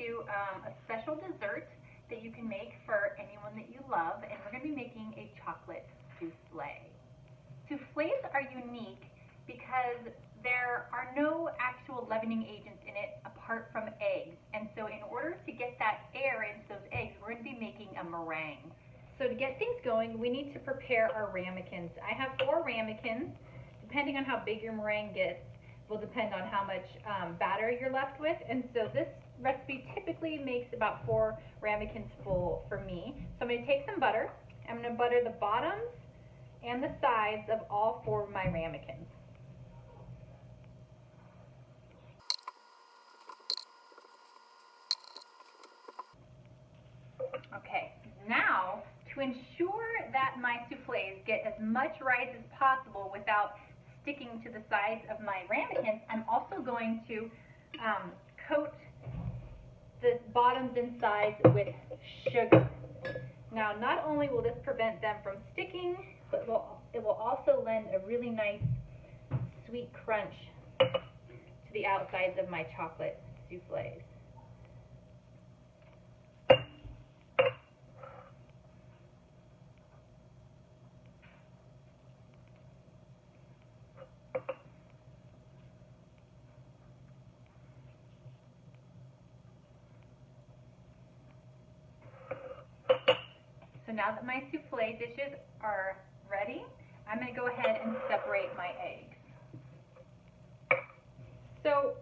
to a special dessert that you can make for anyone that you love, and we're going to be making a chocolate souffle. Souffles are unique because there are no actual leavening agents in it apart from eggs, and so in order to get that air into those eggs, we're going to be making a meringue. So to get things going, we need to prepare our ramekins. I have 4 ramekins. Depending on how big your meringue gets will depend on how much batter you're left with, and so this recipe typically makes about 4 ramekins full for me. So I'm going to take some butter. I'm going to butter the bottoms and the sides of all 4 of my ramekins. Okay, now to ensure that my souffles get as much rise as possible without sticking to the sides of my ramekins, I'm also going to coat the bottoms and sides with sugar. Now, not only will this prevent them from sticking, but it will also lend a really nice sweet crunch to the outsides of my chocolate souffles. So now that my souffle dishes are ready, I'm going to go ahead and separate my eggs. So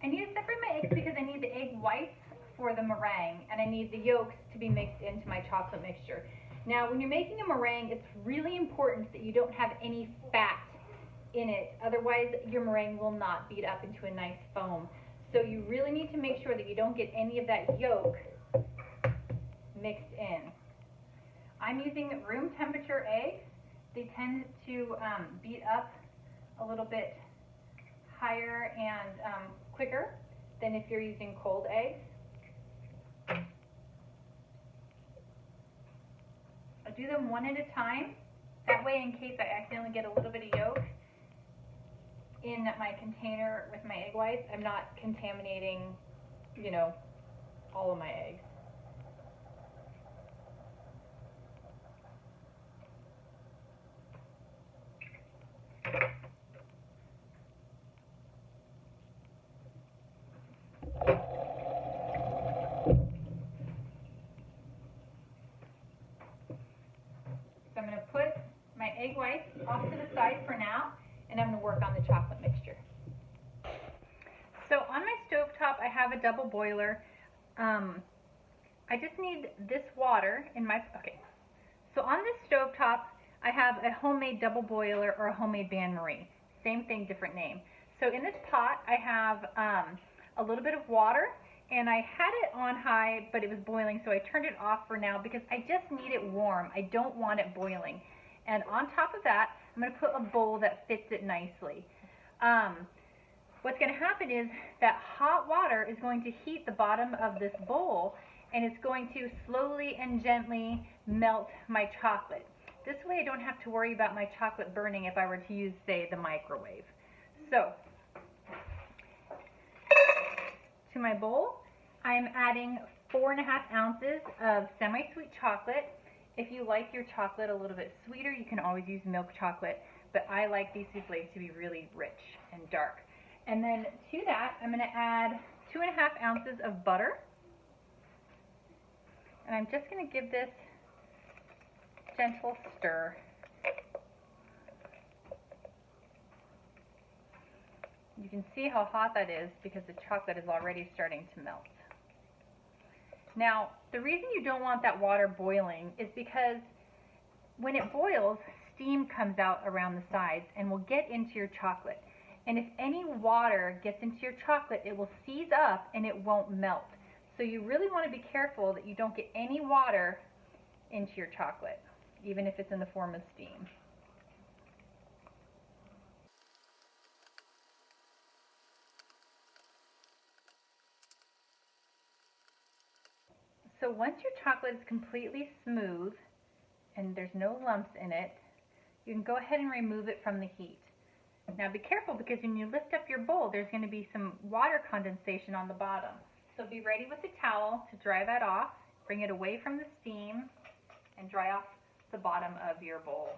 I need to separate my eggs because I need the egg whites for the meringue, and I need the yolks to be mixed into my chocolate mixture. Now, when you're making a meringue, it's really important that you don't have any fat in it. Otherwise, your meringue will not beat up into a nice foam. So you really need to make sure that you don't get any of that yolk mixed in. I'm using room temperature eggs. They tend to beat up a little bit higher and quicker than if you're using cold eggs. I do them one at a time. That way, in case I accidentally get a little bit of yolk in my container with my egg whites, I'm not contaminating, all of my eggs. So I'm going to put my egg whites off to the side for now, and I'm going to work on the chocolate mixture. So on my stovetop, I have a double boiler. I just need this water in my, So on this stovetop, I have a homemade double boiler or a homemade bain-marie. Same thing, different name. So in this pot, I have a little bit of water, and I had it on high, but it was boiling, so I turned it off for now because I just need it warm. I don't want it boiling. And on top of that, I'm going to put a bowl that fits it nicely. What's going to happen is that hot water is going to heat the bottom of this bowl, and it's going to slowly and gently melt my chocolate. This way I don't have to worry about my chocolate burning if I were to use, say, the microwave. So, to my bowl, I'm adding 4.5 ounces of semi-sweet chocolate. If you like your chocolate a little bit sweeter, you can always use milk chocolate, but I like these souffles to be really rich and dark. And then to that, I'm going to add 2.5 ounces of butter. And I'm just going to give this gentle stir. You can see how hot that is because the chocolate is already starting to melt. Now, the reason you don't want that water boiling is because when it boils, steam comes out around the sides and will get into your chocolate. And if any water gets into your chocolate, it will seize up and it won't melt. So you really want to be careful that you don't get any water into your chocolate, even if it's in the form of steam. So once your chocolate is completely smooth and there's no lumps in it, you can go ahead and remove it from the heat. Now be careful because when you lift up your bowl, there's going to be some water condensation on the bottom. So be ready with the towel to dry that off. Bring it away from the steam and dry off the bottom of your bowl.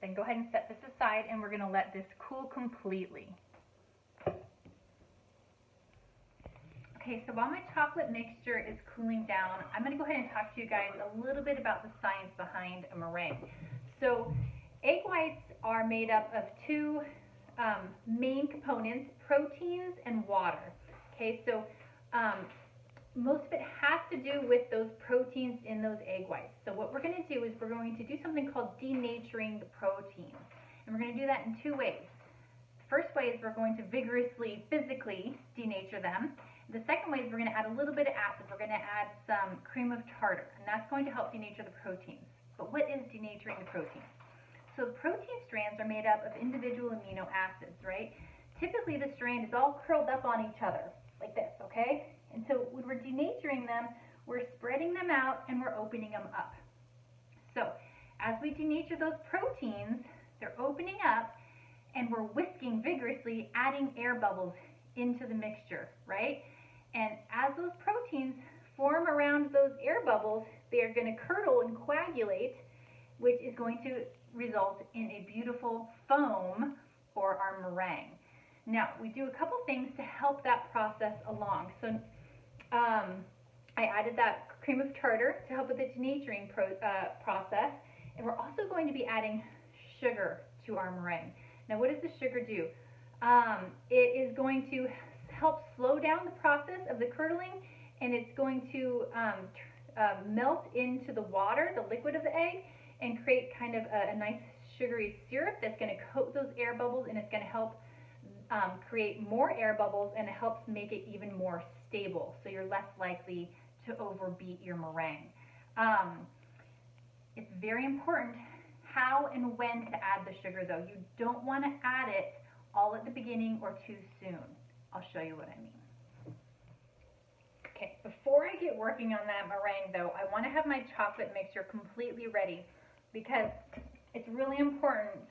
Then go ahead and set this aside, and we're going to let this cool completely. Okay, so while my chocolate mixture is cooling down, I'm going to go ahead and talk to you guys a little bit about the science behind a meringue. So egg whites are made up of two main components, proteins and water. Okay, so most of it has to do with those proteins in those egg whites. So what we're going to do is we're going to do something called denaturing the proteins. And we're going to do that in two ways. The first way is we're going to vigorously, physically denature them. The second way is we're going to add a little bit of acid. We're going to add some cream of tartar, and that's going to help denature the proteins. But what is denaturing the proteins? So the protein strands are made up of individual amino acids, right? Typically the strand is all curled up on each other, like this, okay? And so when we're denaturing them, we're spreading them out and we're opening them up. So as we denature those proteins, they're opening up and we're whisking vigorously, adding air bubbles into the mixture, right? And as those proteins form around those air bubbles, they are going to curdle and coagulate, which is going to result in a beautiful foam for our meringue. Now, we do a couple things to help that process along. So I added that cream of tartar to help with the denaturing process, and we're also going to be adding sugar to our meringue. Now, what does the sugar do? It is going to help slow down the process of the curdling, and it's going to melt into the water, the liquid of the egg, and create kind of a nice sugary syrup that's going to coat those air bubbles, and it's going to help create more air bubbles, and it helps make it even more stable, so you're less likely to overbeat your meringue. It's very important how and when to add the sugar, though. You don't want to add it all at the beginning or too soon. I'll show you what I mean. Okay, before I get working on that meringue, though, I want to have my chocolate mixture completely ready, because it's really important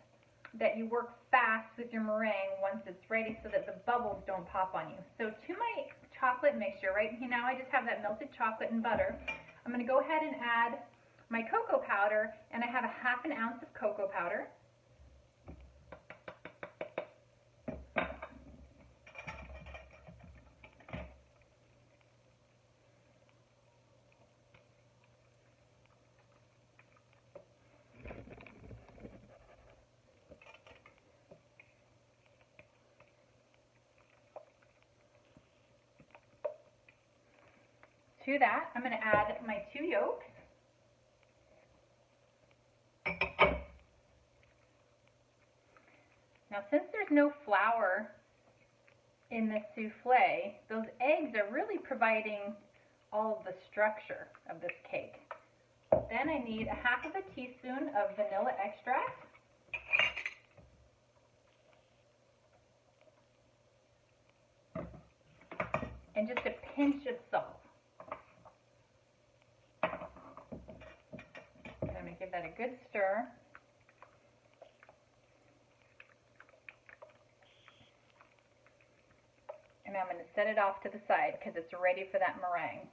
that you work fast with your meringue once it's ready so that the bubbles don't pop on you. So to my chocolate mixture, right now I just have that melted chocolate and butter. I'm going to go ahead and add my cocoa powder, and I have a ½ ounce of cocoa powder. To that, I'm going to add my 2 yolks. Now, since there's no flour in this souffle, those eggs are really providing all of the structure of this cake. Then I need a ½ teaspoon of vanilla extract. And just a pinch of salt. I'm going to give that a good stir. And I'm going to set it off to the side because it's ready for that meringue.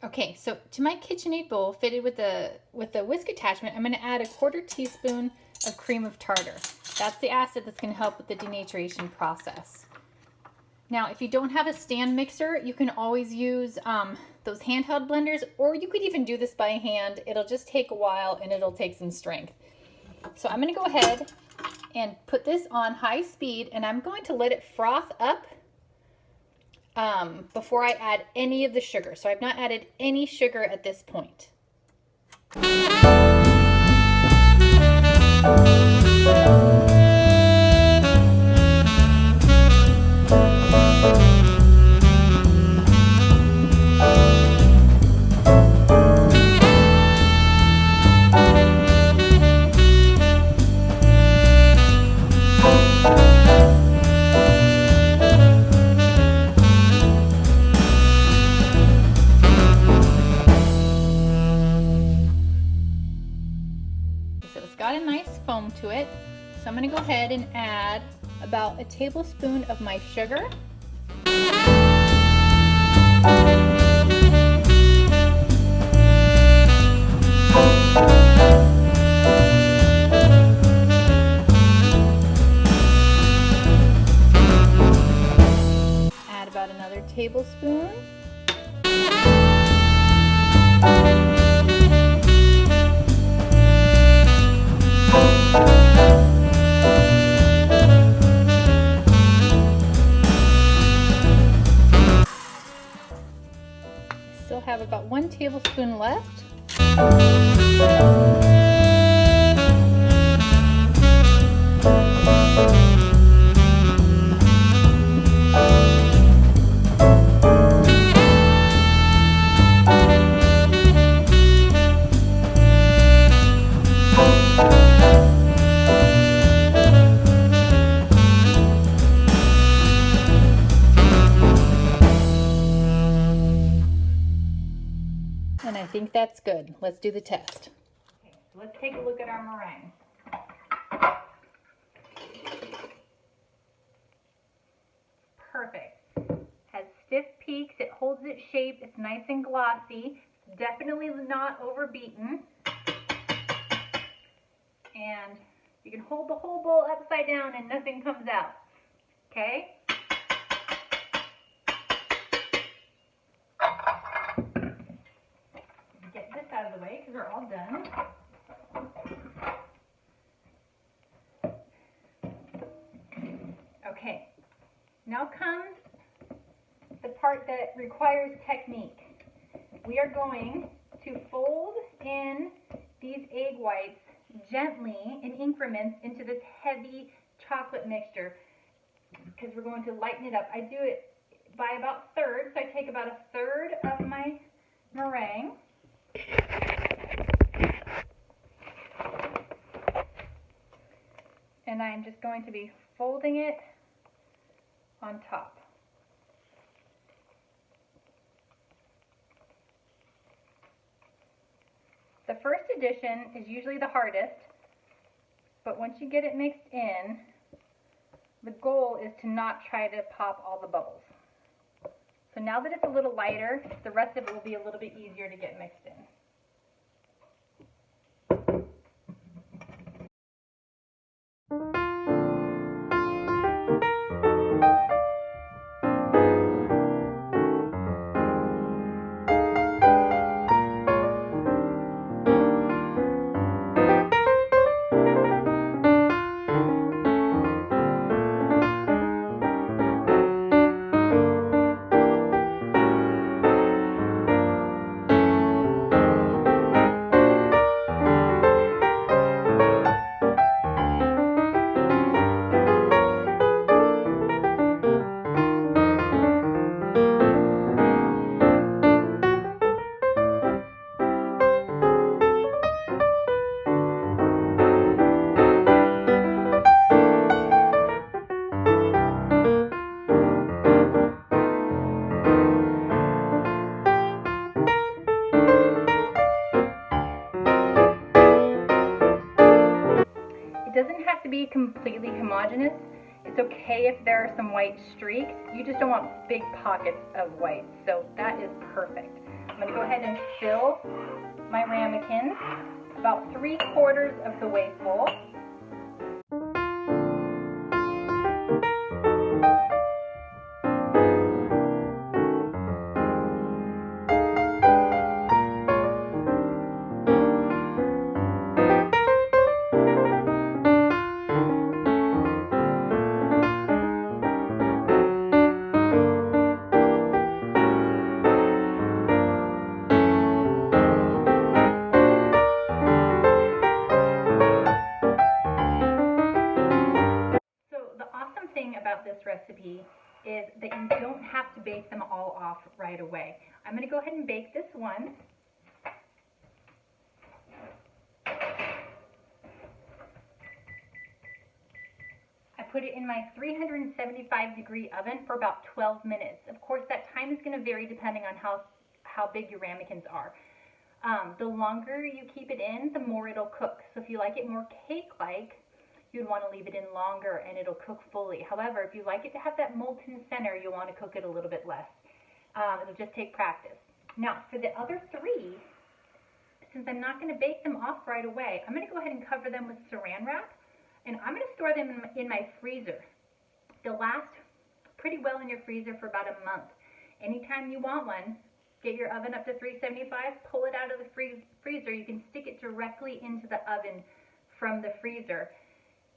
Okay, so to my KitchenAid bowl fitted with the whisk attachment, I'm going to add a ¼ teaspoon of cream of tartar. That's the acid that's going to help with the denaturation process. Now, if you don't have a stand mixer, you can always use those handheld blenders, or you could even do this by hand. It'll just take a while and it'll take some strength. So I'm going to go ahead and put this on high speed, and I'm going to let it froth up before I add any of the sugar. So I've not added any sugar at this point. Got a nice foam to it, so I'm going to go ahead and add about a tablespoon of my sugar. Add about another tablespoon. Still have about 1 tablespoon left. And I think that's good. Let's do the test. Okay, so let's take a look at our meringue. Perfect. Has stiff peaks, it holds its shape, it's nice and glossy. Definitely not overbeaten. And you can hold the whole bowl upside down and nothing comes out. Okay? Get this out of the way because we're all done. Okay, now comes the part that requires technique. We are going to fold in these egg whites gently in increments into this heavy chocolate mixture because we're going to lighten it up. I do it by about thirds, so I take about a third of my meringue. And I'm just going to be folding it on top. The first addition is usually the hardest, but once you get it mixed in, the goal is to not try to pop all the bubbles. So now that it's a little lighter, the rest of it will be a little bit easier to get mixed in. It doesn't have to be completely homogeneous. It's okay if there are some white streaks. You just don't want big pockets of white. So that is perfect. I'm going to go ahead and fill my ramekins about 3/4 of the way full. About this recipe is that you don't have to bake them all off right away. I'm going to go ahead and bake this one. I put it in my 375-degree oven for about 12 minutes. Of course, that time is going to vary depending on how big your ramekins are. The longer you keep it in, the more it'll cook. So if you like it more cake-like, you'd want to leave it in longer and it'll cook fully. However, if you like it to have that molten center, you'll want to cook it a little bit less. It'll just take practice. Now, for the other 3, since I'm not going to bake them off right away, I'm going to go ahead and cover them with saran wrap, and I'm going to store them in my freezer. They'll last pretty well in your freezer for about a month. Anytime you want one, get your oven up to 375, pull it out of the freezer. You can stick it directly into the oven from the freezer.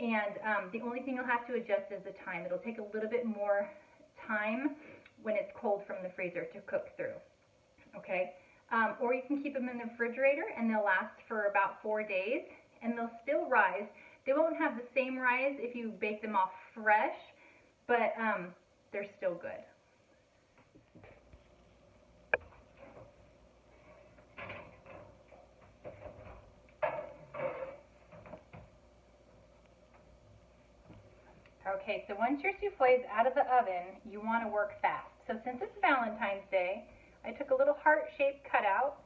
And the only thing you'll have to adjust is the time. It'll take a little bit more time when it's cold from the freezer to cook through. Okay? Or you can keep them in the refrigerator and they'll last for about 4 days and they'll still rise. They won't have the same rise if you bake them off fresh, but they're still good. Okay, so once your souffle is out of the oven, you want to work fast. So since it's Valentine's Day, I took a little heart-shaped cutout,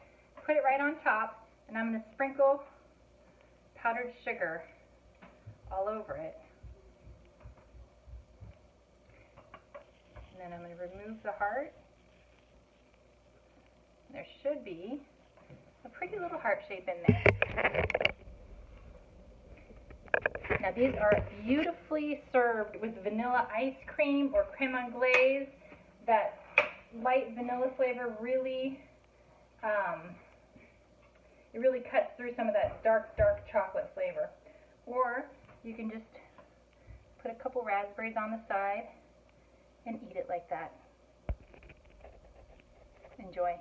put it right on top, and I'm going to sprinkle powdered sugar all over it. And then I'm going to remove the heart. There should be a pretty little heart shape in there. Now these are beautifully served with vanilla ice cream or creme anglaise. That light vanilla flavor really, it really cuts through some of that dark chocolate flavor. Or you can just put a couple raspberries on the side and eat it like that. Enjoy.